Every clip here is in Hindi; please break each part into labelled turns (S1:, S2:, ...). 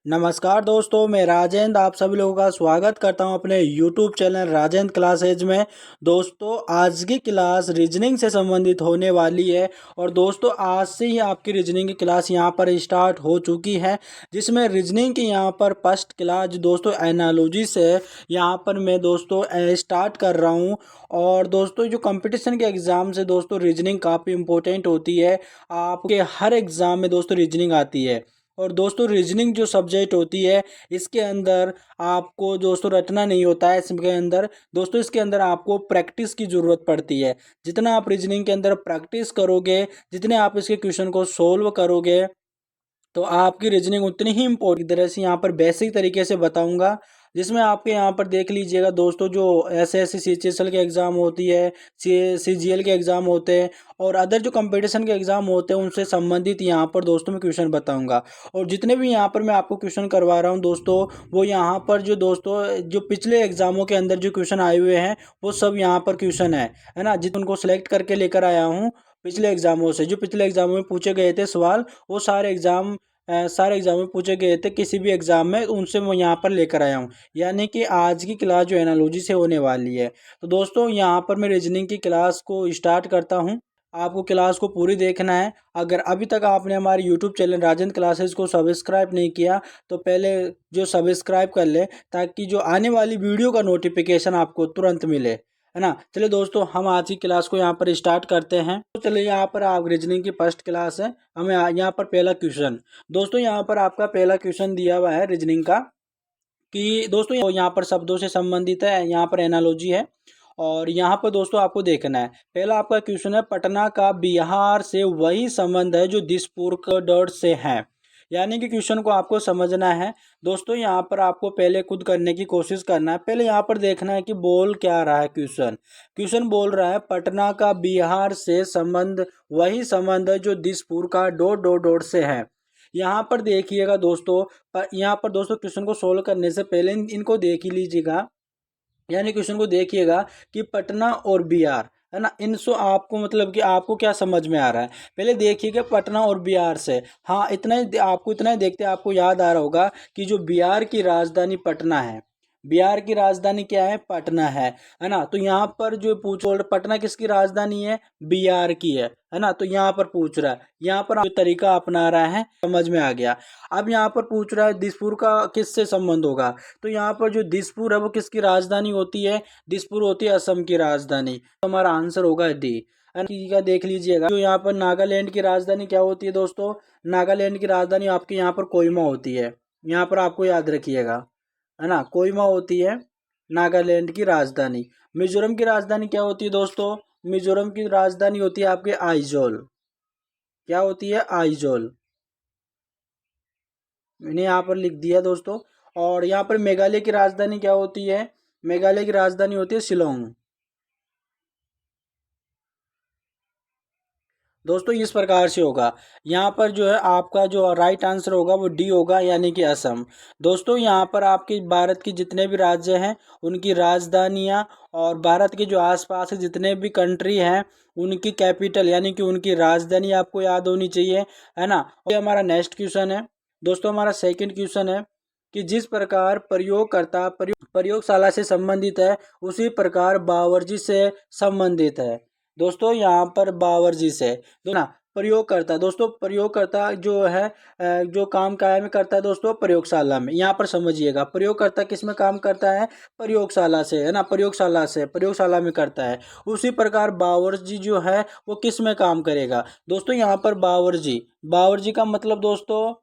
S1: नमस्कार दोस्तों, मैं राजेंद्र आप सभी लोगों का स्वागत करता हूं अपने YouTube चैनल राजेंद्र क्लासेज में। दोस्तों, आज की क्लास रीजनिंग से संबंधित होने वाली है और दोस्तों आज से ही आपकी रीजनिंग की क्लास यहां पर स्टार्ट हो चुकी है, जिसमें रीजनिंग की यहां पर फर्स्ट क्लास जो दोस्तों एनालॉजी से यहां पर मैं दोस्तों स्टार्ट कर रहा हूं। और दोस्तों जो कंपटीशन के एग्ज़ाम से दोस्तों रीजनिंग काफ़ी इंपॉर्टेंट होती है। आपके हर एग्ज़ाम में दोस्तों रीजनिंग आती है और दोस्तों रीजनिंग जो सब्जेक्ट होती है इसके अंदर आपको दोस्तों रटना नहीं होता है। इसके अंदर दोस्तों इसके अंदर आपको प्रैक्टिस की ज़रूरत पड़ती है। जितना आप रीजनिंग के अंदर प्रैक्टिस करोगे, जितने आप इसके क्वेश्चन को सोल्व करोगे, तो आपकी रीजनिंग उतनी ही इम्पोर्टेंट तरह से यहाँ पर बेसिक तरीके से बताऊंगा, जिसमें आपके यहाँ पर देख लीजिएगा दोस्तों जो एसएससी सीएचएसएल के एग्ज़ाम होती है, सीजीएल के एग्ज़ाम होते हैं और अदर जो कंपटीशन के एग्ज़ाम होते हैं उनसे संबंधित यहाँ पर दोस्तों मैं क्वेश्चन बताऊंगा। और जितने भी यहाँ पर मैं आपको क्वेश्चन करवा रहा हूँ दोस्तों, वो यहाँ पर जो दोस्तों जो पिछले एग्ज़ामों के अंदर जो क्वेश्चन आए हुए हैं वो सब यहाँ पर क्वेश्चन है ना, जिन उनको सेलेक्ट करके लेकर आया हूँ पिछले एग्ज़ामों से। जो पिछले एग्ज़ामों में पूछे गए थे सवाल, वो सारे एग्जाम में पूछे गए थे किसी भी एग्जाम में, उनसे मैं यहाँ पर लेकर आया हूँ। यानी कि आज की क्लास जो एनालॉजी से होने वाली है। तो दोस्तों यहाँ पर मैं रीजनिंग की क्लास को स्टार्ट करता हूँ। आपको क्लास को पूरी देखना है। अगर अभी तक आपने हमारे यूट्यूब चैनल राजेंद्र क्लासेस को सब्सक्राइब नहीं किया तो पहले जो सब्सक्राइब कर ले, ताकि जो आने वाली वीडियो का नोटिफिकेशन आपको तुरंत मिले, है ना। चलिए दोस्तों, हम आज की क्लास को यहाँ पर स्टार्ट करते हैं। तो चलिए, यहाँ पर आप रीजनिंग की फर्स्ट क्लास है। हमें यहाँ पर पहला क्वेश्चन दोस्तों, यहाँ पर आपका पहला क्वेश्चन दिया हुआ है रीजनिंग का कि दोस्तों यहाँ पर शब्दों से संबंधित है, यहाँ पर एनालॉजी है। और यहाँ पर दोस्तों आपको देखना है, पहला आपका क्वेश्चन है, पटना का बिहार से वही संबंध है जो दिसपुर का डॉट से है। यानी कि क्वेश्चन को आपको समझना है। दोस्तों यहाँ पर आपको पहले खुद करने की कोशिश करना है। पहले यहाँ पर देखना है कि बोल क्या रहा है क्वेश्चन। क्वेश्चन बोल रहा है, पटना का बिहार से संबंध वही संबंध है जो दिसपुर का डॉट डॉट डॉट से है। यहाँ पर देखिएगा दोस्तों, यहाँ पर दोस्तों क्वेश्चन को सोल्व करने से पहले इनको देख ही लीजिएगा। यानी क्वेश्चन को देखिएगा कि पटना और बिहार, है ना, इनसे आपको मतलब कि आपको क्या समझ में आ रहा है। पहले देखिएगा पटना और बिहार से, हाँ इतना ही आपको, इतना ही देखते आपको याद आ रहा होगा कि जो बिहार की राजधानी पटना है, बिहार की राजधानी क्या है, पटना है ना। तो यहाँ पर जो पूछ पटना किसकी राजधानी है, बिहार की है ना। तो यहाँ पर पूछ रहा है, यहाँ पर जो तरीका अपना रहा है समझ में आ गया। अब यहाँ पर पूछ रहा है दिसपुर का किससे संबंध होगा। तो यहाँ पर जो दिसपुर है वो किसकी राजधानी होती है, दिसपुर होती है असम की राजधानी। तो हमारा आंसर होगा डी। का देख लीजिएगा, जो यहाँ पर नागालैंड की राजधानी क्या होती है दोस्तों, नागालैंड की राजधानी आपके यहाँ पर कोहिमा होती है। यहाँ पर आपको याद रखिएगा, है ना, कोहिमा होती है नागालैंड की राजधानी। मिजोरम की राजधानी क्या होती है दोस्तों, मिजोरम की राजधानी होती है आपके आइजोल। क्या होती है, आइजोल। मैंने यहाँ पर लिख दिया दोस्तों। और यहाँ पर मेघालय की राजधानी क्या होती है, मेघालय की राजधानी होती है शिलोंग। दोस्तों इस प्रकार से होगा। यहाँ पर जो है आपका जो राइट आंसर होगा वो डी होगा, यानी कि असम। दोस्तों यहाँ पर आपके भारत के जितने भी राज्य हैं उनकी राजधानियाँ और भारत के जो आसपास के जितने भी कंट्री हैं उनकी कैपिटल यानी कि उनकी राजधानी आपको याद होनी चाहिए, है ना। ये हमारा नेक्स्ट क्वेश्चन है दोस्तों, हमारा सेकंड क्वेश्चन है कि जिस प्रकार प्रयोगकर्ता प्रयोगशाला से संबंधित है उसी प्रकार बावर्ची से संबंधित है। दोस्तों यहाँ पर बावर्ची से दो ना, प्रयोगकर्ता, दोस्तों प्रयोगकर्ता जो है जो काम काय में करता है दोस्तों, प्रयोगशाला में। यहाँ पर समझिएगा, प्रयोगकर्ता किस में काम करता है, प्रयोगशाला से, है ना, प्रयोगशाला में करता है। उसी प्रकार बावर्ची जो है वो किस में काम करेगा। दोस्तों यहाँ पर बावर्ची, बावर्ची का मतलब दोस्तों,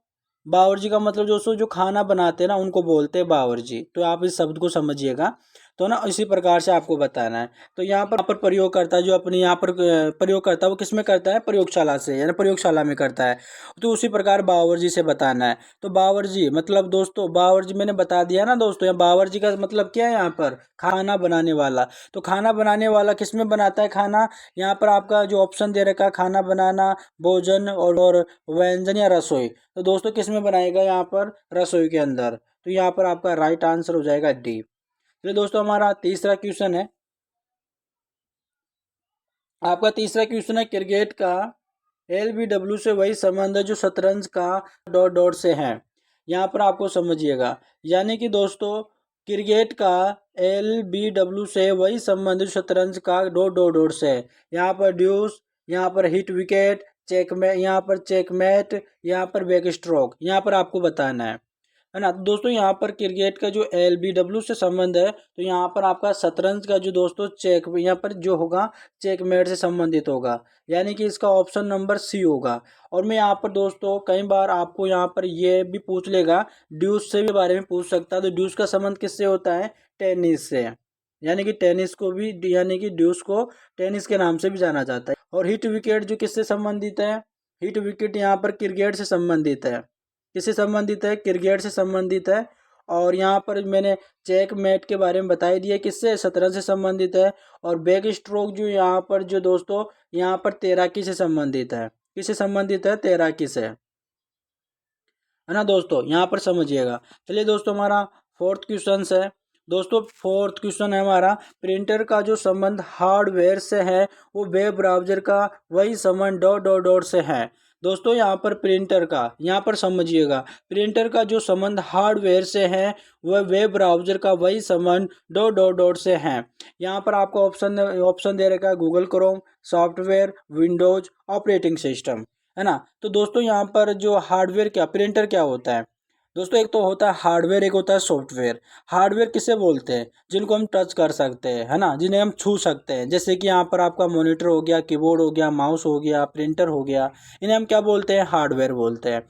S1: बावर्ची का मतलब दोस्तों जो खाना बनाते हैं ना उनको बोलते हैं बावर्ची। तो आप इस शब्द को समझिएगा। तो ना इसी प्रकार से आपको बताना है। तो यहाँ पर प्रयोग करता है, जो अपने यहाँ पर प्रयोग करता है वो किस में करता है, प्रयोगशाला से, यानी प्रयोगशाला में करता है। तो उसी प्रकार बावर्ची से बताना है। तो बावर्ची मतलब दोस्तों, बावर्ची मैंने बता दिया ना दोस्तों, यहाँ बावर्ची का मतलब क्या है, यहाँ पर खाना बनाने वाला। तो खाना बनाने वाला किस में बनाता है खाना, यहाँ पर आपका जो ऑप्शन दे रखा है, खाना बनाना, भोजन और व्यंजन या रसोई। तो दोस्तों किस में बनाएगा, यहाँ पर रसोई के अंदर। तो यहाँ पर आपका राइट आंसर हो जाएगा डी। चलिए दोस्तों, हमारा तीसरा क्वेश्चन है, आपका तीसरा क्वेश्चन है, क्रिकेट का एलबीडब्ल्यू से वही संबंध है जो शतरंज का डॉट डॉट से है। यहाँ पर आपको समझिएगा, यानी कि दोस्तों क्रिकेट का LBW से वही संबंधित शतरंज का डॉट डॉट डॉट से है। यहाँ पर ड्यूस, यहाँ पर हिट विकेट, चेकमेट, यहाँ पर चेकमेट, यहाँ पर बैक स्ट्रोक, यहाँ पर आपको बताना है ना। तो दोस्तों यहाँ पर क्रिकेट का जो LBW से संबंध है, तो यहाँ पर आपका शतरंज का जो दोस्तों चेक, यहाँ पर जो होगा चेकमेट से संबंधित होगा, यानी कि इसका ऑप्शन नंबर सी होगा। और मैं यहाँ पर दोस्तों कई बार आपको यहाँ पर ये भी पूछ लेगा, ड्यूस से भी बारे में पूछ सकता है। तो ड्यूस का संबंध किससे होता है? टेनिस से, यानी कि टेनिस को भी, यानी कि ड्यूस को टेनिस के नाम से भी जाना जाता है। और हिट विकेट जो किससे संबंधित है? हिट विकेट यहाँ पर क्रिकेट से संबंधित है। किससे संबंधित है? क्रिकेट से संबंधित है। और यहाँ पर मैंने चेक मेट के बारे में बता ही दिया, किससे? शतरंज से संबंधित है। और बैक स्ट्रोक जो यहाँ पर जो दोस्तों, यहाँ पर तैराकी से संबंधित है। किससे संबंधित है? तैराकी से, है ना दोस्तों, यहाँ पर समझिएगा। चलिए दोस्तों, हमारा फोर्थ क्वेश्चन है। दोस्तों फोर्थ क्वेश्चन है हमारा, प्रिंटर का जो संबंध हार्डवेयर से है वो वेब ब्राउजर का वही संबंध डॉट डॉट डॉट से है। दोस्तों यहाँ पर प्रिंटर का, यहाँ पर समझिएगा, प्रिंटर का जो संबंध हार्डवेयर से है वह वेब ब्राउजर का वही संबंध डॉट डॉट डॉट से है। यहाँ पर आपको ऑप्शन दे रखा है Google Chrome, software, Windows, operating system, है ना। तो दोस्तों यहाँ पर जो हार्डवेयर, क्या प्रिंटर क्या होता है? दोस्तों एक तो होता है हार्डवेयर, एक होता है सॉफ्टवेयर। हार्डवेयर किसे बोलते हैं? जिनको हम टच कर सकते हैं, है ना, जिन्हें हम छू सकते हैं, जैसे कि यहाँ पर आपका मॉनिटर हो गया, कीबोर्ड हो गया, माउस हो गया, प्रिंटर हो गया, इन्हें हम क्या बोलते हैं? हार्डवेयर बोलते हैं।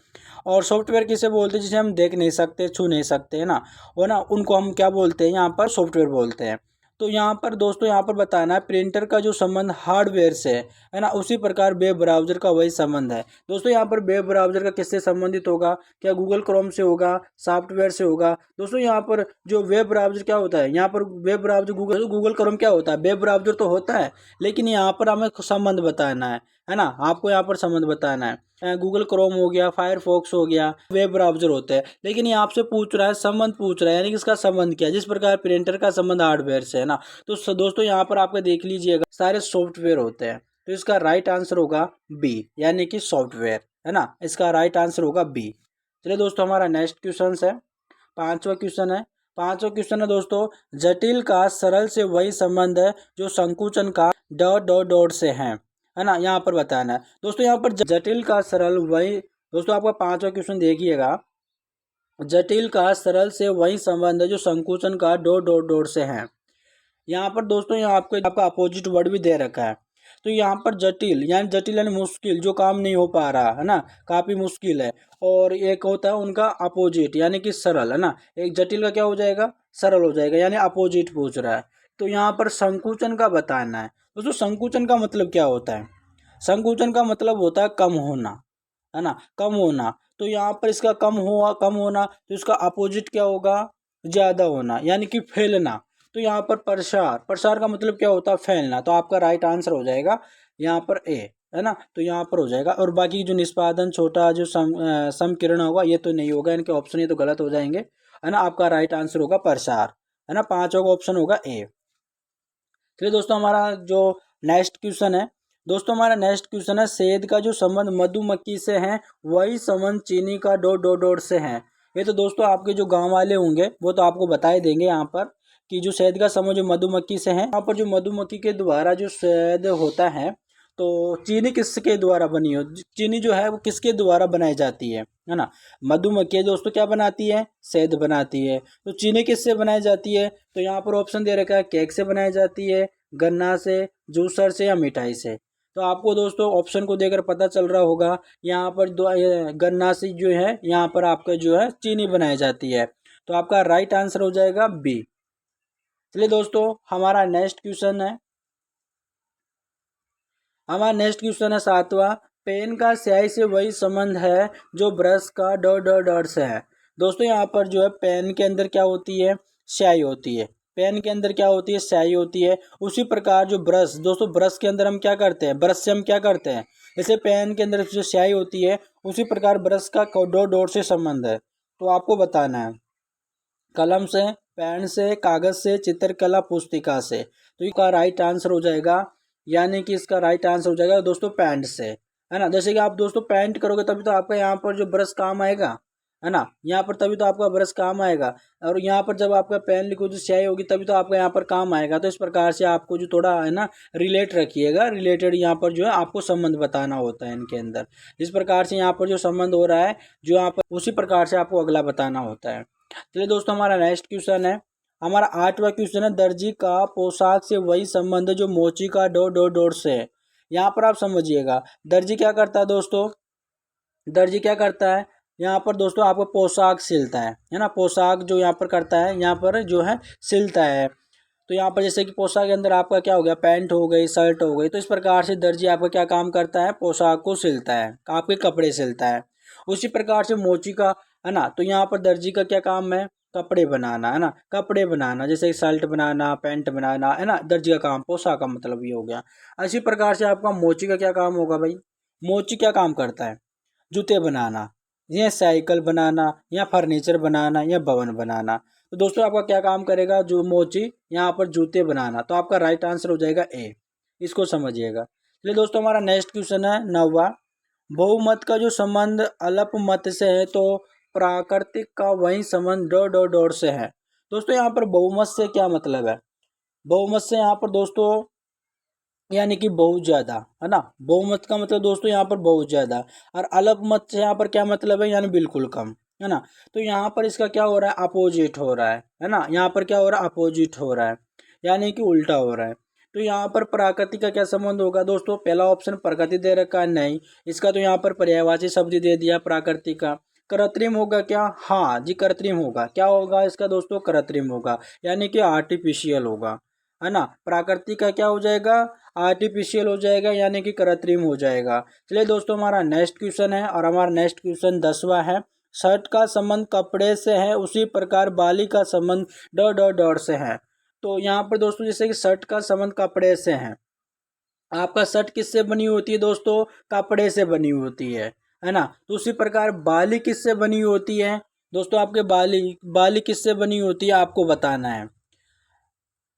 S1: और सॉफ्टवेयर किसे बोलते हैं? जिसे हम देख नहीं सकते, छू नहीं सकते, है ना, वो ना, उनको हम क्या बोलते हैं? यहाँ पर सॉफ्टवेयर बोलते हैं। तो यहाँ पर दोस्तों, यहाँ पर बताना है प्रिंटर का जो संबंध हार्डवेयर से है ना, उसी प्रकार वेब ब्राउजर का वही संबंध है। दोस्तों यहाँ पर वेब ब्राउजर का किससे संबंधित होगा? क्या गूगल क्रोम से होगा? सॉफ्टवेयर से होगा? दोस्तों यहाँ पर जो वेब ब्राउजर क्या होता है? यहाँ पर वेब ब्राउजर गूगल क्रोम क्या होता है? वेब ब्राउजर तो होता है, लेकिन यहाँ पर हमें संबंध बताना है ना, आपको यहाँ पर संबंध बताना है। गूगल क्रोम हो गया, फायरफॉक्स हो गया, वेब ब्राउजर होते हैं, लेकिन ये आपसे पूछ रहा है, संबंध पूछ रहा है, यानी कि इसका संबंध क्या है। जिस प्रकार प्रिंटर का संबंध हार्डवेयर से है ना, तो दोस्तों यहाँ पर आपको देख लीजिएगा सारे सॉफ्टवेयर होते हैं। तो इसका राइट आंसर होगा बी, यानी कि सॉफ्टवेयर, है ना, इसका राइट आंसर होगा बी। चलिए दोस्तों, हमारा नेक्स्ट क्वेश्चन है, पांचवा क्वेश्चन है। पांचवा क्वेश्चन है दोस्तों, जटिल का सरल से वही संबंध है जो संकुचन का डॉट डॉट डॉट से है ना, यहाँ पर बताना है। दोस्तों यहाँ पर जटिल का सरल वही, दोस्तों आपका पांचवा क्वेश्चन देखिएगा, जटिल का सरल से वही संबंध है जो संकुचन का डॉट डॉट डॉट से है। यहाँ पर दोस्तों, यहाँ आपको आपका अपोजिट वर्ड भी दे रखा है। तो यहाँ पर जटिल यानी मुश्किल, जो काम नहीं हो पा रहा है ना, काफी मुश्किल है। और एक होता है उनका अपोजिट, यानी कि सरल, है ना। एक जटिल का क्या हो जाएगा? सरल हो जाएगा, यानी अपोजिट पूछ रहा है। तो यहाँ पर संकुचन का बताना है। दोस्तों संकुचन का मतलब क्या होता है? संकुचन का मतलब होता है कम होना, है ना, कम होना। तो यहाँ पर इसका कम होना, तो इसका अपोजिट क्या होगा? ज्यादा होना, यानी कि फैलना। तो यहाँ पर प्रसार का मतलब क्या होता है? फैलना। तो आपका राइट आंसर हो जाएगा यहाँ पर ए, है ना। तो यहाँ पर हो जाएगा। और बाकी जो निष्पादन, छोटा जो समकिरण होगा, ये तो नहीं होगा, इनके ऑप्शन ये तो गलत हो जाएंगे, है ना। आपका राइट आंसर होगा प्रसार, है ना, पांचों का ऑप्शन होगा ए। चलिए दोस्तों, हमारा जो नेक्स्ट क्वेश्चन है, दोस्तों हमारा नेक्स्ट क्वेश्चन है, शहद का जो संबंध मधुमक्खी से है वही संबंध चीनी का डॉट डॉट डॉट से है। ये तो दोस्तों आपके जो गांव वाले होंगे वो तो आपको बता ही देंगे यहाँ पर, कि जो शहद का संबंध जो मधुमक्खी से है, यहाँ पर जो मधुमक्खी के द्वारा जो शहद होता है, तो चीनी किसके द्वारा बनी हो? चीनी जो है वो किसके द्वारा बनाई जाती है ना। मधुमक्खी दोस्तों क्या बनाती है? शहद बनाती है। तो चीनी किससे बनाई जाती है? तो यहाँ पर ऑप्शन दे रखा है, केक से बनाई जाती है, गन्ना से, जूसर से, या मिठाई से। तो आपको दोस्तों ऑप्शन को देकर पता चल रहा होगा, यहाँ पर गन्ना से जो है, यहाँ पर आपका जो है चीनी बनाई जाती है। तो आपका राइट आंसर हो जाएगा बी। चलिए दोस्तों, हमारा नेक्स्ट क्वेश्चन है, हमारा नेक्स्ट क्वेश्चन है सातवां, पेन का स्याही से वही संबंध है जो ब्रश का डॉट डॉट डॉट से है। दोस्तों यहाँ पर जो है पेन के अंदर क्या होती है? स्याही होती है। पेन के अंदर क्या होती है? स्याही होती है। उसी प्रकार जो ब्रश, दोस्तों ब्रश के अंदर हम क्या करते हैं? ब्रश से हम क्या करते हैं? जैसे पेन के अंदर जो स्याही होती है, उसी प्रकार ब्रश का डॉट डॉट से संबंध है। तो आपको बताना है, कलम से, पेन से, कागज से, चित्रकला पुस्तिका से। तो इसका राइट आंसर हो जाएगा, यानी कि इसका राइट आंसर हो जाएगा दोस्तों पेंट से, है ना। जैसे कि आप दोस्तों पेंट करोगे तभी तो आपका यहाँ पर जो ब्रश काम आएगा, है ना। यहाँ पर तभी तो आपका ब्रश काम आएगा, और यहाँ पर जब आपका पेन लिक्विड स्याही होगी तभी तो आपका यहाँ पर काम आएगा। तो इस प्रकार से आपको जो थोड़ा है ना रिलेट रखिएगा, रिलेटेड यहाँ पर जो है आपको संबंध बताना होता है इनके अंदर। जिस प्रकार से यहाँ पर जो संबंध हो रहा है जो यहाँ पर, उसी प्रकार से आपको अगला बताना होता है। चलिए दोस्तों, हमारा नेक्स्ट क्वेश्चन है, हमारा 8वां क्वेश्चन है, दर्जी का पोशाक से वही संबंध जो मोची का डोर से है। यहाँ पर आप समझिएगा, दर्जी क्या करता है दोस्तों, दर्जी क्या करता है यहाँ पर दोस्तों, आपको पोशाक सिलता है ना। पोशाक जो यहाँ पर करता है, यहाँ पर जो है सिलता है। तो यहाँ पर जैसे कि पोशाक के अंदर आपका क्या हो गया, पैंट हो गई, शर्ट हो गई। तो इस प्रकार से दर्जी आपका क्या काम करता है, पोशाक को सिलता है, आपके कपड़े सिलता है। उसी प्रकार से मोची का, है ना, तो यहाँ पर दर्जी का क्या काम है, कपड़े बनाना, है ना, कपड़े बनाना, जैसे शर्ट बनाना, पैंट बनाना, है ना, दर्जी का काम, पोशाक का मतलब ये हो गया। इसी प्रकार से आपका मोची का क्या काम होगा भाई, मोची क्या काम करता है, जूते बनाना, या साइकिल बनाना, या फर्नीचर बनाना, या भवन बनाना। तो दोस्तों आपका क्या काम करेगा, जो मोची यहाँ पर जूते बनाना। तो आपका राइट आंसर हो जाएगा ए, इसको समझिएगा। चलिए दोस्तों, हमारा नेक्स्ट क्वेश्चन है 9वां, बहुमत का जो संबंध अल्प मत से है तो प्राकृतिक का वही संबंध डॉट से है। दोस्तों यहाँ पर बहुमत से क्या मतलब है, बहुमत से यहाँ पर दोस्तों यानी कि बहुत ज़्यादा, है ना। बहुमत का मतलब दोस्तों यहाँ पर बहुत ज़्यादा, और अल्पमत से यहाँ पर क्या मतलब है, यानी बिल्कुल कम, है ना। तो यहाँ पर इसका क्या हो रहा है, अपोजिट हो रहा है ना। यहाँ पर क्या हो रहा है, अपोजिट हो रहा है, यानी कि उल्टा हो रहा है। तो यहाँ पर प्रकृति का क्या संबंध होगा दोस्तों, पहला ऑप्शन प्रकृति दे रखा है, नहीं, इसका तो यहाँ पर पर्यायवाची शब्द दे दिया प्रकृति का। कृत्रिम होगा क्या, हाँ जी कृत्रिम होगा, क्या होगा इसका दोस्तों, कृत्रिम होगा, यानी कि आर्टिफिशियल होगा, है ना। प्राकृतिक का क्या हो जाएगा, आर्टिफिशियल हो जाएगा, यानी कि कृत्रिम हो जाएगा। चलिए दोस्तों, हमारा नेक्स्ट क्वेश्चन है, और हमारा नेक्स्ट क्वेश्चन 10वां है, शर्ट का संबंध कपड़े से है उसी प्रकार बाली का संबंध डॉट से है। तो यहाँ पर दोस्तों जैसे कि शर्ट का संबंध कपड़े से है, आपका शर्ट किससे बनी होती है दोस्तों, कपड़े से बनी होती है ना। तो उसी प्रकार बाली किससे बनी होती है दोस्तों, आपके बाली बाली किससे बनी होती है आपको बताना है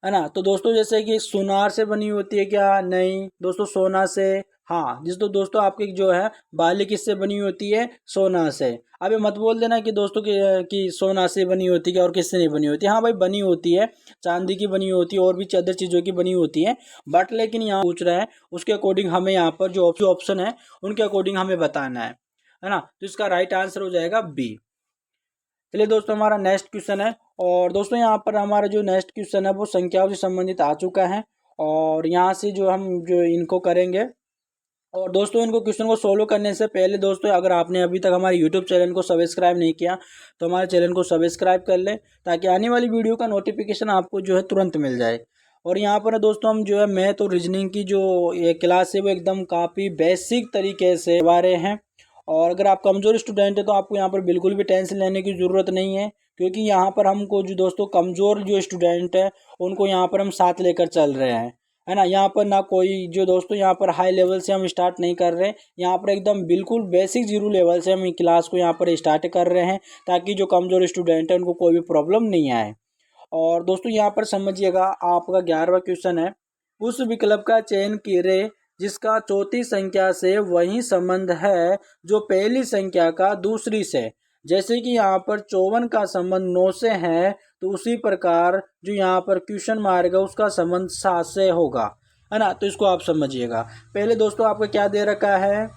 S1: ना। तो दोस्तों जैसे कि सुनार से बनी होती है क्या, नहीं दोस्तों, सोना से, हाँ जिस तो दोस्तों आपकी जो है बाली किससे बनी होती है, सोना से। अब ये मत बोल देना कि दोस्तों कि सोना से बनी होती है और किससे नहीं बनी होती है, हाँ भाई बनी होती है, चांदी की बनी होती है और भी अदर चीज़ों की बनी होती है, बट लेकिन यहाँ पूछ रहा है उसके अकॉर्डिंग हमें यहाँ पर जो ऑप्शन है उनके अकॉर्डिंग हमें बताना है ना। तो इसका राइट आंसर हो जाएगा बी। चलिए दोस्तों, हमारा नेक्स्ट क्वेश्चन है, और दोस्तों यहाँ पर हमारा जो नेक्स्ट क्वेश्चन है वो संख्याओं से संबंधित आ चुका है, और यहाँ से जो हम जो इनको करेंगे। और दोस्तों इनको क्वेश्चन को सोल्व करने से पहले दोस्तों, अगर आपने अभी तक हमारे यूट्यूब चैनल को सब्सक्राइब नहीं किया तो हमारे चैनल को सब्सक्राइब कर लें, ताकि आने वाली वीडियो का नोटिफिकेशन आपको जो है तुरंत मिल जाए। और यहाँ पर दोस्तों हम जो है मैथ और रीजनिंग की जो ये क्लास है वो एकदम काफ़ी बेसिक तरीके से बता रहे हैं। और अगर आप कमज़ोर स्टूडेंट है तो आपको यहाँ पर बिल्कुल भी टेंशन लेने की ज़रूरत नहीं है, क्योंकि यहाँ पर हमको जो दोस्तों कमज़ोर जो स्टूडेंट है उनको यहाँ पर हम साथ लेकर चल रहे हैं, है ना। यहाँ पर ना कोई जो दोस्तों यहाँ पर हाई लेवल से हम स्टार्ट नहीं कर रहे हैं, यहाँ पर एकदम बिल्कुल बेसिक जीरो लेवल से हम क्लास को यहाँ पर स्टार्ट कर रहे हैं, ताकि जो कमज़ोर स्टूडेंट है उनको कोई भी प्रॉब्लम नहीं आए। और दोस्तों यहाँ पर समझिएगा, आपका 11वां क्वेश्चन है, उस विकल्प का चयन कीजिए जिसका चौथी संख्या से वही संबंध है जो पहली संख्या का दूसरी से। जैसे कि यहाँ पर 54 का संबंध 9 से है, तो उसी प्रकार जो यहाँ पर क्वेश्चन मार्क है उसका संबंध 7 से होगा, है ना। तो इसको आप समझिएगा। पहले दोस्तों आपका क्या दे रखा है,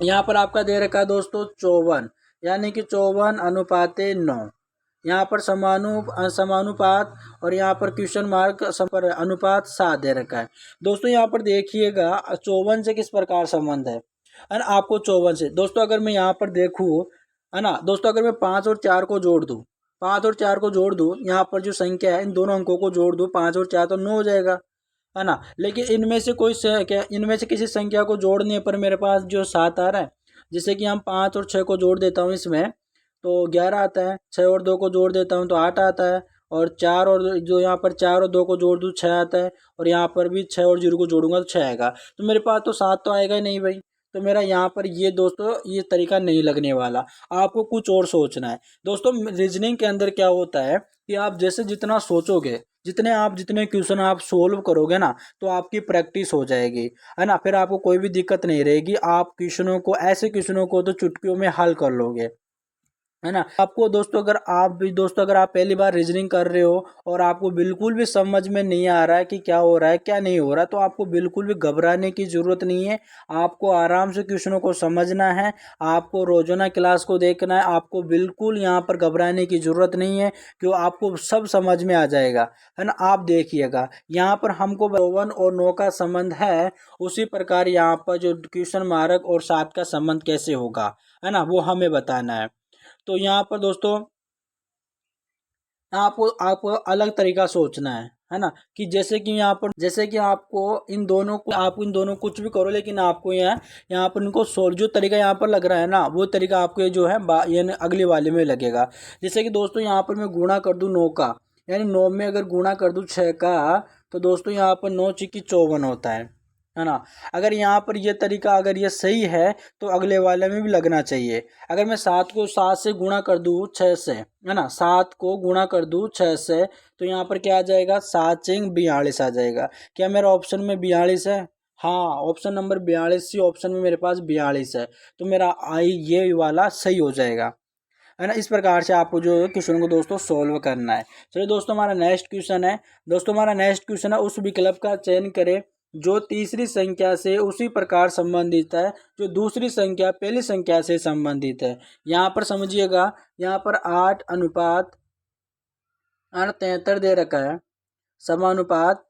S1: यहाँ पर आपका दे रखा है दोस्तों 54, यानी कि 54:9, यहाँ पर समानुपात, और यहाँ पर क्वेश्चन मार्क पर अनुपात 7 दे रखा है। दोस्तों यहाँ पर देखिएगा 54 से किस प्रकार संबंध है ना, आपको 54 से दोस्तों अगर मैं यहाँ पर देखूँ, है ना दोस्तों, अगर मैं 5 और 4 को जोड़ दूँ, 5 और 4 को जोड़ दूँ, यहाँ पर जो संख्या है इन दोनों अंकों को जोड़ दूँ, 5 और 4 तो 9 हो जाएगा, है ना। लेकिन इनमें से क्या, इनमें से किसी संख्या को जोड़ने पर मेरे पास जो 7 आ रहा है, जैसे कि हम 5 और 6 को जोड़ देता हूँ इसमें तो 11 आता है, 6 और 2 को जोड़ देता हूँ तो 8 आता है, और 4 और जो यहाँ पर 4 और 2 को जोड़ दूँ 6 आता है, और यहाँ पर भी 6 और 0 को जोड़ूंगा तो 6 आएगा। तो मेरे पास तो 7 तो आएगा ही नहीं भाई। तो मेरा यहाँ पर ये दोस्तों ये तरीका नहीं लगने वाला, आपको कुछ और सोचना है। दोस्तों रीजनिंग के अंदर क्या होता है कि आप जैसे जितना सोचोगे, जितने क्वेश्चन आप सोल्व करोगे ना, तो आपकी प्रैक्टिस हो जाएगी, है ना। फिर आपको कोई भी दिक्कत नहीं रहेगी, आप क्वेश्चनों को, ऐसे क्वेश्चनों को तो चुटकियों में हल कर लोगे, है ना। आपको दोस्तों अगर आप पहली बार रीजनिंग कर रहे हो और आपको बिल्कुल भी समझ में नहीं आ रहा है कि क्या हो रहा है क्या नहीं हो रहा, तो आपको बिल्कुल भी घबराने की ज़रूरत नहीं है। आपको आराम से क्वेश्चनों को समझना है, आपको रोजाना क्लास को देखना है, आपको बिल्कुल यहाँ पर घबराने की ज़रूरत नहीं है, क्यों आपको सब समझ में आ जाएगा, है ना। आप देखिएगा यहाँ पर हमको 1 और 9 का संबंध है, उसी प्रकार यहाँ पर जो क्वेश्चन मार्क और 7 का संबंध कैसे होगा, है ना, वो हमें बताना है। तो यहाँ पर दोस्तों आपको आपको अलग तरीका सोचना है ना, कि जैसे कि आपको इन दोनों कुछ भी करो, लेकिन आपको यहाँ पर इनको सोल्व जो तरीका यहाँ पर लग रहा है ना, वो तरीका आपको ये जो है यानी अगली वाले में लगेगा। जैसे कि दोस्तों यहाँ पर मैं गुणा कर दूं 9 का, यानी 9 में अगर गुणा कर दूं 6 का, तो दोस्तों यहाँ पर 9 चिक्की 54 होता है ना। अगर यहाँ पर ये तरीका अगर ये सही है तो अगले वाले में भी लगना चाहिए। अगर मैं 7 को 7 से गुणा कर दूँ 6 से, है ना, 7 को गुणा कर दूँ 6 से, तो यहाँ पर क्या आ जाएगा, 7 चिंग 42 आ जाएगा। क्या मेरा ऑप्शन में 42 है? हाँ, ऑप्शन नंबर 42 सी ऑप्शन में मेरे पास 42 है, तो मेरा आई ये वाला सही हो जाएगा, है ना। इस प्रकार से आपको जो क्वेश्चन को दोस्तों सोल्व करना है। चलिए दोस्तों हमारा नेक्स्ट क्वेश्चन है। उस विकल्प का चयन करें जो तीसरी संख्या से उसी प्रकार संबंधित है जो दूसरी संख्या पहली संख्या से संबंधित है। यहाँ पर समझिएगा, यहाँ पर 8 अनुपात 73 दे रखा है, समानुपात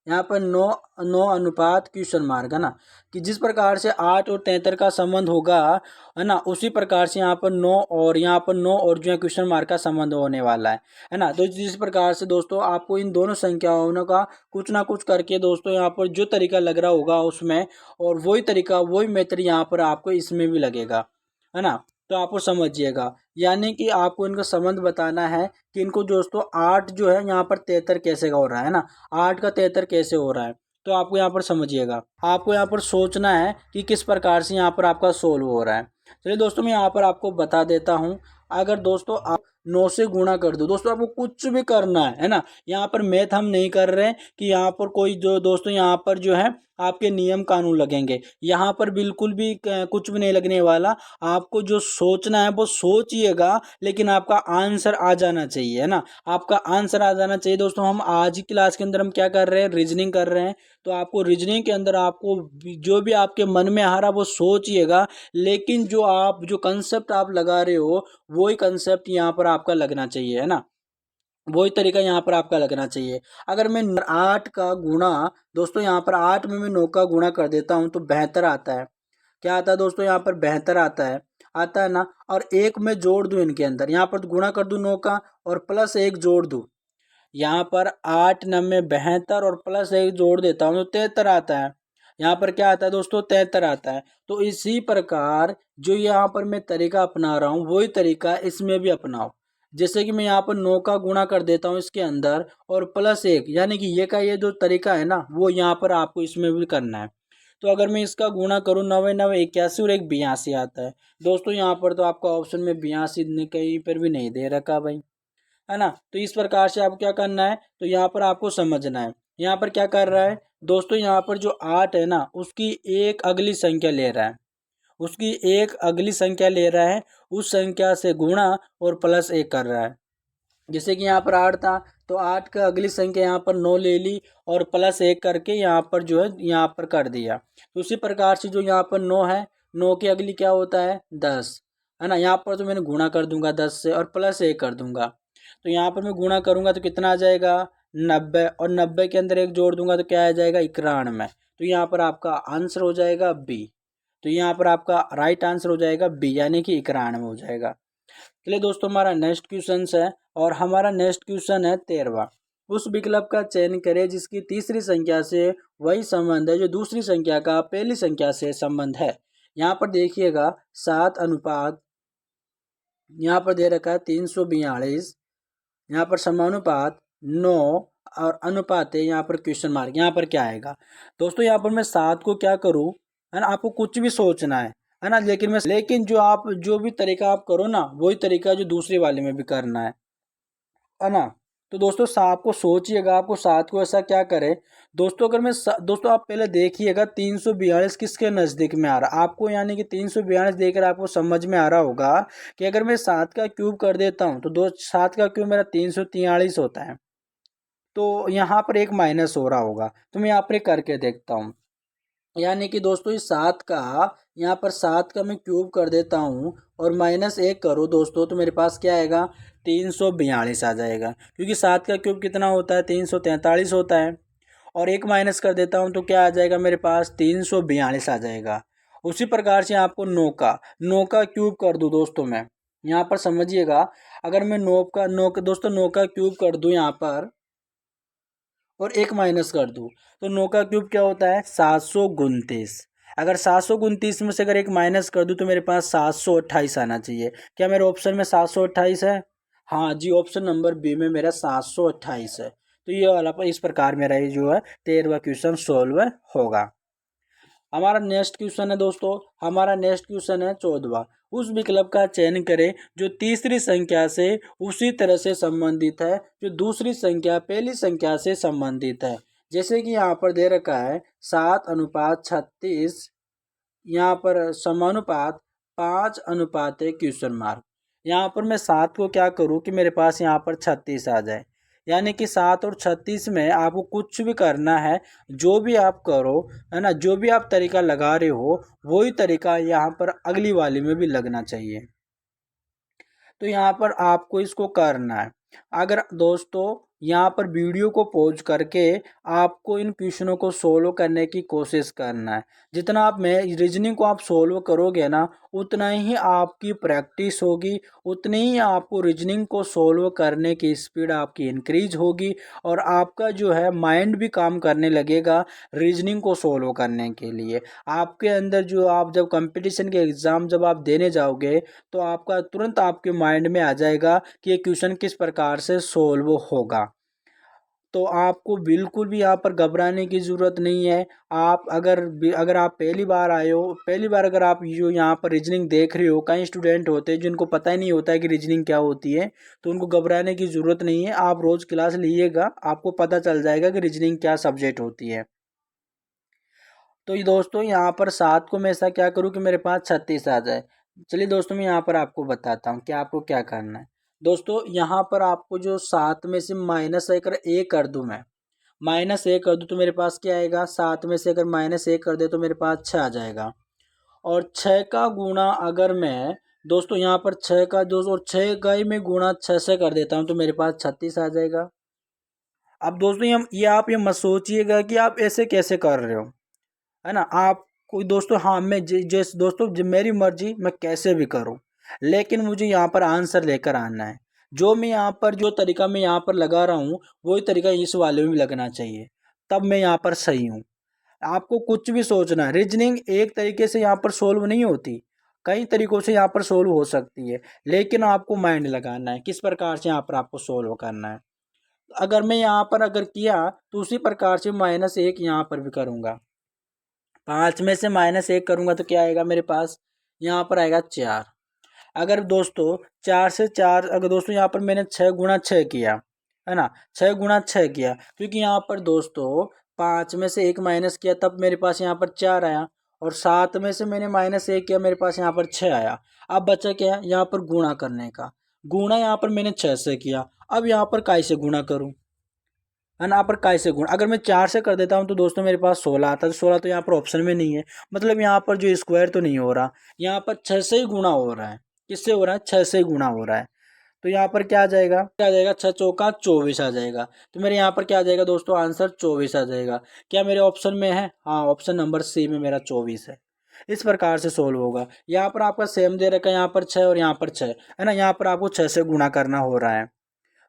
S1: यहाँ पर 9 क्वेश्चन मार्क, है ना, कि जिस प्रकार से 8 और 73 का संबंध होगा, है ना, उसी प्रकार से यहाँ पर 9 और जो है क्वेश्चन मार्क का संबंध होने वाला है ना। तो जिस प्रकार से दोस्तों आपको इन दोनों संख्याओं का कुछ ना कुछ करके दोस्तों यहाँ पर जो तरीका लग रहा होगा उसमें, और वही मेथड यहाँ पर आपको इसमें भी लगेगा, है ना। तो आपको समझिएगा, यानी कि आपको इनका संबंध बताना है कि इनको दोस्तों 8 जो है यहाँ पर 73 कैसे का हो रहा है ना, 8 का 73 कैसे हो रहा है। तो आपको यहाँ पर समझिएगा, आपको यहाँ पर सोचना है कि किस प्रकार से यहाँ पर आपका सोल्व हो रहा है। चलिए दोस्तों मैं यहाँ पर आपको बता देता हूँ। अगर दोस्तों आप 9 से गुणा कर दो, दोस्तों आपको कुछ भी करना है ना, यहाँ पर मैथ हम नहीं कर रहे हैं कि यहाँ पर कोई जो दोस्तों यहाँ पर जो है आपके नियम कानून लगेंगे, यहाँ पर बिल्कुल भी कुछ भी नहीं लगने वाला। आपको जो सोचना है वो सोचिएगा, लेकिन आपका आंसर आ जाना चाहिए, है ना, आपका आंसर आ जाना चाहिए। दोस्तों हम आज की क्लास के अंदर हम क्या कर रहे हैं, रीजनिंग कर रहे हैं, तो आपको रीजनिंग के अंदर आपको जो भी आपके मन में आ रहा वो सोचिएगा, लेकिन जो कंसेप्ट आप लगा रहे हो वही कंसेप्ट यहाँ पर आपका लगना चाहिए, है ना, वही तरीका यहाँ पर आपका लगना चाहिए। अगर मैं 8 का गुणा, दोस्तों यहाँ पर 8 में मैं 9 का गुणा कर देता हूँ तो 72 आता है। क्या आता है दोस्तों, यहाँ पर 72 आता है ना। और एक में जोड़ दूं इनके अंदर, यहाँ पर गुणा कर दूं 9 का और प्लस 1 जोड़ दूं, यहाँ पर 8 9 72 और प्लस 1 जोड़ देता हूँ तो 73 आता है। यहाँ पर क्या आता है दोस्तों, 73 आता है। तो इसी प्रकार जो यहाँ पर मैं तरीका अपना रहा हूँ वही तरीका इसमें भी अपनाओ। जैसे कि मैं यहाँ पर 9 का गुणा कर देता हूँ इसके अंदर और प्लस 1, यानी कि ये जो तरीका है ना वो यहाँ पर आपको इसमें भी करना है। तो अगर मैं इसका गुणा करूँ 9 9 81 और 1 82 आता है। दोस्तों यहाँ पर तो आपका ऑप्शन में 82 कहीं पर भी नहीं दे रखा भाई, है ना। तो इस प्रकार से आपको क्या करना है, तो यहाँ पर आपको समझना है। यहाँ पर क्या कर रहा है दोस्तों, यहाँ पर जो 8 है ना उसकी एक अगली संख्या ले रहा है, उस संख्या से गुणा और प्लस 1 कर रहा है। जैसे कि यहाँ पर 8 था तो 8 का अगली संख्या यहाँ पर 9 ले ली और प्लस 1 करके यहाँ पर जो है यहाँ पर कर दिया। तो उसी प्रकार से जो यहाँ पर 9 है, 9 की अगली क्या होता है 10, है ना। यहाँ पर तो मैंने गुणा कर दूंगा 10 से और प्लस 1 कर दूंगा। तो यहाँ पर मैं गुणा करूंगा तो कितना आ जाएगा 90, और 90 के अंदर 1 जोड़ दूंगा तो क्या आ जाएगा 91। तो यहाँ पर आपका आंसर हो जाएगा बी। तो यहाँ पर आपका राइट आंसर हो जाएगा बी, यानी कि 91 हो जाएगा। चलिए दोस्तों हमारा नेक्स्ट क्वेश्चन है, और हमारा नेक्स्ट क्वेश्चन है 13वां। उस विकल्प का चयन करें जिसकी तीसरी संख्या से वही संबंध है जो दूसरी संख्या का पहली संख्या से संबंध है। यहाँ पर देखिएगा 7 अनुपात, यहाँ पर दे रखा है 342, यहाँ पर समानुपात 9 और अनुपात है यहाँ पर क्वेश्चन मार्क। यहाँ पर क्या आएगा दोस्तों, यहाँ पर मैं 7 को क्या करूँ, है ना, आपको कुछ भी सोचना है ना, लेकिन जो भी तरीका आप करो ना वही तरीका जो दूसरे वाले में भी करना है ना। तो दोस्तों आपको सोचिएगा, आपको 7 को ऐसा क्या करे। दोस्तों अगर मैं दोस्तों आप पहले देखिएगा 342 किसके नज़दीक में आ रहा आपको, यानी कि 342 देखकर आपको समझ में आ रहा होगा कि अगर मैं 7 का क्यूब कर देता हूँ तो 7 का क्यूब मेरा 343 होता है। तो यहाँ पर एक माइनस हो रहा होगा, तो मैं यहाँ पर करके देखता हूँ। यानी कि दोस्तों इस 7 का, यहाँ पर 7 का मैं क्यूब कर देता हूँ और -1 करूँ दोस्तों, तो मेरे पास क्या आएगा, 342 आ जाएगा। क्योंकि 7 का क्यूब कितना होता है, 343 होता है। और एक माइनस कर देता हूँ तो क्या आ जाएगा मेरे पास, 342 आ जाएगा। उसी प्रकार से आपको 9 का क्यूब कर दूँ दोस्तों मैं, यहाँ पर समझिएगा। अगर मैं 9 का दोस्तों 9 का क्यूब कर दूँ यहाँ पर और एक माइनस कर दूँ, तो 9 का क्यूब क्या होता है, 729। अगर 729 में से अगर एक माइनस कर दूँ तो मेरे पास 728 आना चाहिए। क्या मेरे ऑप्शन में 728 है? हाँ जी, ऑप्शन नंबर बी में मेरा 728 है। तो ये वाला पर इस प्रकार मेरा ये जो है 13वां क्वेश्चन सोल्व होगा। हमारा नेक्स्ट क्वेश्चन है दोस्तों, हमारा नेक्स्ट क्वेश्चन है 14वां। उस विकल्प का चयन करें जो तीसरी संख्या से उसी तरह से संबंधित है जो दूसरी संख्या पहली संख्या से संबंधित है। जैसे कि यहाँ पर दे रखा है 7:36, यहाँ पर समानुपात 5:1 क्वेश्चन मार्क। यहाँ पर मैं 7 को क्या करूँ कि मेरे पास यहाँ पर 36 आ जाए। यानी कि 7 और 36 में आपको कुछ भी करना है, जो भी आप करो, है ना, जो भी आप तरीका लगा रहे हो वही तरीका यहाँ पर अगली वाली में भी लगना चाहिए। तो यहाँ पर आपको इसको करना है। अगर दोस्तों यहाँ पर वीडियो को पॉज करके आपको इन क्वेश्चनों को सोल्व करने की कोशिश करना है। जितना आप मैं रीजनिंग को आप सोल्व करोगे ना, उतना ही आपकी प्रैक्टिस होगी, उतनी ही आपको रीजनिंग को सोल्व करने की स्पीड आपकी इंक्रीज होगी और आपका जो है माइंड भी काम करने लगेगा रीजनिंग को सोल्व करने के लिए। आपके अंदर जो आप जब कंपटीशन के एग्ज़ाम जब आप देने जाओगे तो आपका तुरंत आपके माइंड में आ जाएगा कि ये क्वेश्चन किस प्रकार से सोल्व होगा। तो आपको बिल्कुल भी यहाँ पर घबराने की ज़रूरत नहीं है। आप अगर आप पहली बार आए हो, पहली बार अगर आप जो यहाँ पर रीजनिंग देख रहे हो, कई स्टूडेंट होते हैं जिनको पता ही नहीं होता है कि रीजनिंग क्या होती है, तो उनको घबराने की ज़रूरत नहीं है। आप रोज़ क्लास लीजिएगा, आपको पता चल जाएगा कि रीजनिंग क्या सब्जेक्ट होती है। तो ये दोस्तों यहाँ पर 7 को मैं ऐसा क्या करूँ कि मेरे पास 36 आ जाए। चलिए दोस्तों मैं यहाँ पर आपको बताता हूँ कि आपको क्या करना है। दोस्तों यहाँ पर आपको जो 7 में से -1 कर दूँ मैं, -1 कर दूँ तो मेरे पास क्या आएगा, 7 में से अगर -1 कर दे तो मेरे पास 6 आ जाएगा। और 6 का गुणा अगर मैं दोस्तों यहाँ पर 6 का दोस्तों और 6 का ही मैं गुणा 6 से कर देता हूँ तो मेरे पास 36 आ जाएगा। अब दोस्तों ये आप ये मत सोचिएगा कि आप ऐसे कैसे कर रहे हो, है ना। आप कोई दोस्तों, हाँ मैं जैसे दोस्तों मेरी मर्जी मैं कैसे भी करूँ, लेकिन मुझे यहाँ पर आंसर लेकर आना है। जो मैं यहाँ पर जो तरीका मैं यहाँ पर लगा रहा हूँ वही तरीका इस वाले में भी लगना चाहिए, तब मैं यहाँ पर सही हूँ। आपको कुछ भी सोचना है, रीजनिंग एक तरीके से यहाँ पर सोल्व नहीं होती, कई तरीकों से यहाँ पर सोल्व हो सकती है, लेकिन आपको माइंड लगाना है किस प्रकार से यहाँ पर आपको सोल्व करना है। अगर मैं यहाँ पर अगर किया तो उसी प्रकार से -1 यहाँ पर भी करूँगा। 5 में से -1 करूँगा तो क्या आएगा मेरे पास, यहाँ पर आएगा 4। अगर दोस्तों 4 से 4 अगर दोस्तों यहाँ पर मैंने 6 × 6 किया, है ना, 6 × 6 किया, क्योंकि यहाँ पर दोस्तों 5 में से 1 माइनस किया तब मेरे पास यहाँ पर 4 आया, और 7 में से मैंने -1 किया, मेरे पास यहाँ पर 6 आया। अब बचा क्या, यहाँ पर गुणा करने का। गुणा यहाँ पर मैंने 6 से किया, अब यहाँ पर काय से गुणा करूँ, है ना, यहाँ पर काय से गुण। अगर मैं 4 से कर देता हूँ तो दोस्तों मेरे पास 16 आता है, 16 तो यहाँ पर ऑप्शन में नहीं है, मतलब यहाँ पर जो स्क्वायर तो नहीं हो रहा, यहाँ पर 6 से ही गुणा हो रहा है। किससे हो रहा है, 6 से ही गुणा हो रहा है। तो यहाँ पर क्या आ जाएगा, क्या आ जाएगा, 6 चौका 24 आ जाएगा। तो मेरे यहाँ पर क्या आ जाएगा दोस्तों, आंसर 24 आ जाएगा। क्या मेरे ऑप्शन में है, हाँ ऑप्शन नंबर सी में मेरा 24 है। इस प्रकार से सोल्व होगा। यहाँ पर आपका सेम दे रखा है, यहाँ पर 6 और यहाँ पर 6, है ना, यहाँ पर आपको 6 से गुणा करना हो रहा है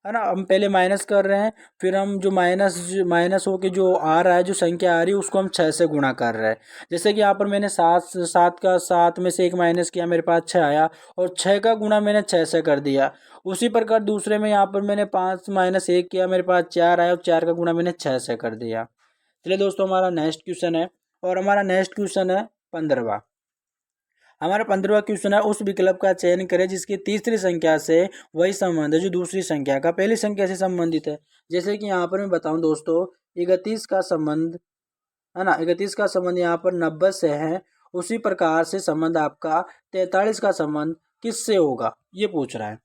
S1: ना। हम पहले माइनस कर रहे हैं, फिर हम जो माइनस होके जो आ रहा है, जो संख्या आ रही है उसको हम 6 से गुणा कर रहे हैं। जैसे कि यहाँ पर मैंने 7 में से 1 माइनस किया, मेरे पास 6 आया, और 6 का गुणा मैंने 6 से कर दिया। उसी प्रकार दूसरे में यहाँ पर मैंने 5 - 1 किया, मेरे पास 4 आया, और 4 का गुणा मैंने 6 से कर दिया। चलिए दोस्तों हमारा नेक्स्ट क्वेश्चन है, और हमारा नेक्स्ट क्वेश्चन है 15वां। हमारा 15वां क्वेश्चन है, उस विकल्प का चयन करें जिसकी तीसरी संख्या से वही संबंध है जो दूसरी संख्या का पहली संख्या से संबंधित है। जैसे कि यहाँ पर मैं बताऊं दोस्तों, 31 का संबंध है ना, 31 का संबंध यहाँ पर 90 से है, उसी प्रकार से संबंध आपका 43 का संबंध किससे होगा, ये पूछ रहा है।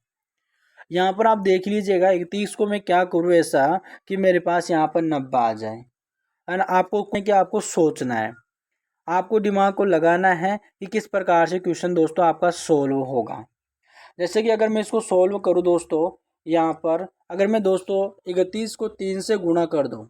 S1: यहाँ पर आप देख लीजिएगा, 31 को मैं क्या करूँ ऐसा कि मेरे पास यहाँ पर 90 आ जाए, है ना। आपको क्या, आपको सोचना है, आपको दिमाग को लगाना है कि किस प्रकार से क्वेश्चन दोस्तों आपका सोल्व होगा। जैसे कि अगर मैं इसको सोल्व करूँ दोस्तों, यहाँ पर अगर मैं दोस्तों 31 को 3 से गुणा कर दूँ,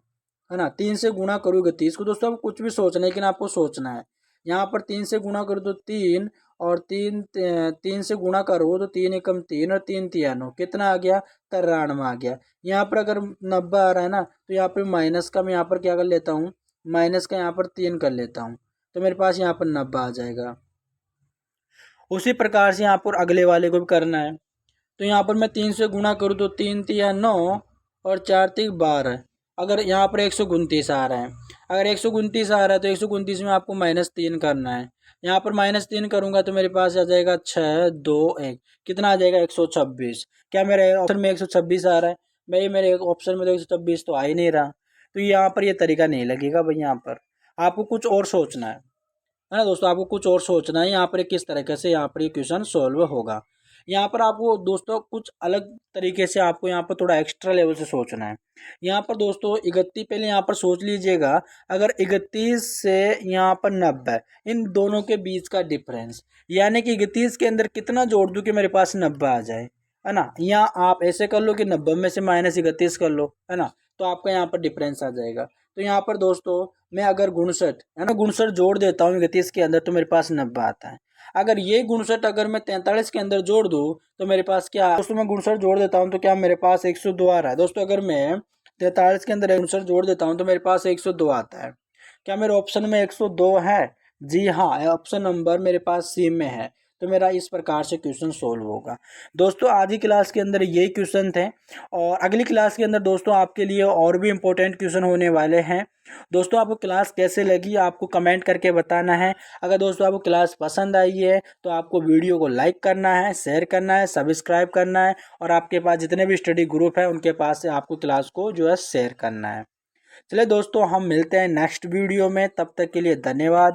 S1: है ना, 3 से गुणा करूँ 31 को दोस्तों, आप कुछ भी सोचना है लेकिन आपको सोचना है। यहाँ पर 3 से गुणा करूँ तो 3, और 3 से गुणा करो तो 3 एकम 3 और 3 तिया 9, कितना आ गया, 93 आ गया। यहाँ पर अगर 90 आ रहा है ना, तो यहाँ पर माइनस का मैं यहाँ पर क्या कर लेता हूँ, माइनस का यहाँ पर 3 कर लेता हूँ, तो मेरे पास यहाँ पर 90 आ जाएगा। उसी प्रकार से यहाँ पर अगले वाले को भी करना है। तो यहाँ पर मैं 3 से गुणा करूँ तो 3 तिया 9 और 4 तिक 12। अगर यहाँ पर 129 आ रहा है, अगर 129 आ रहा है तो 129 में आपको -3 करना है। यहाँ पर -3 करूँगा तो मेरे पास आ जाएगा 6 2 1, कितना आ जाएगा 126। क्या मेरे ऑप्शन में 126 आ रहा है भाई, मेरे ऑप्शन में तो 126 तो आ ही नहीं रहा। तो यहाँ पर ये तरीका नहीं लगेगा भाई, यहाँ पर आपको कुछ और सोचना है ना दोस्तों, आपको कुछ और सोचना है। यहाँ पर किस तरीके से यहाँ पर ये क्वेश्चन सोल्व होगा। यहाँ पर आपको दोस्तों कुछ अलग तरीके से आपको यहाँ पर थोड़ा एक्स्ट्रा लेवल से सोचना है। यहाँ पर दोस्तों 31, पहले यहाँ पर सोच लीजिएगा, अगर 31 से यहाँ पर 90, इन दोनों के बीच का डिफरेंस, यानी कि 31 के अंदर कितना जोड़ दूँ कि मेरे पास 90 आ जाए, है ना। या आप ऐसे कर लो कि 90 में से -31 कर लो, है ना, तो आपका यहाँ पर डिफरेंस आ जाएगा। तो यहाँ पर दोस्तों मैं अगर 59, है ना, 59 जोड़ देता हूँ 31 के अंदर तो मेरे पास 90 आता है। अगर ये 59 अगर मैं 43 के अंदर जोड़ दूँ तो मेरे पास क्या दोस्तों, मैं 59 जोड़ देता हूँ तो क्या मेरे पास 102 आ रहा है दोस्तों। अगर मैं 43 के अंदर 59 जोड़ देता हूँ तो मेरे पास 102 आता है। क्या मेरे ऑप्शन में 102 है? जी हाँ, ऑप्शन नंबर मेरे पास सी में है। तो मेरा इस प्रकार से क्वेश्चन सोल्व होगा। दोस्तों आज की क्लास के अंदर यही क्वेश्चन थे, और अगली क्लास के अंदर दोस्तों आपके लिए और भी इम्पोर्टेंट क्वेश्चन होने वाले हैं। दोस्तों आपको क्लास कैसे लगी आपको कमेंट करके बताना है। अगर दोस्तों आपको क्लास पसंद आई है तो आपको वीडियो को लाइक करना है, शेयर करना है, सब्सक्राइब करना है, और आपके पास जितने भी स्टडी ग्रुप है उनके पास से आपको क्लास को जो है शेयर करना है। चलिए दोस्तों हम मिलते हैं नेक्स्ट वीडियो में, तब तक के लिए धन्यवाद।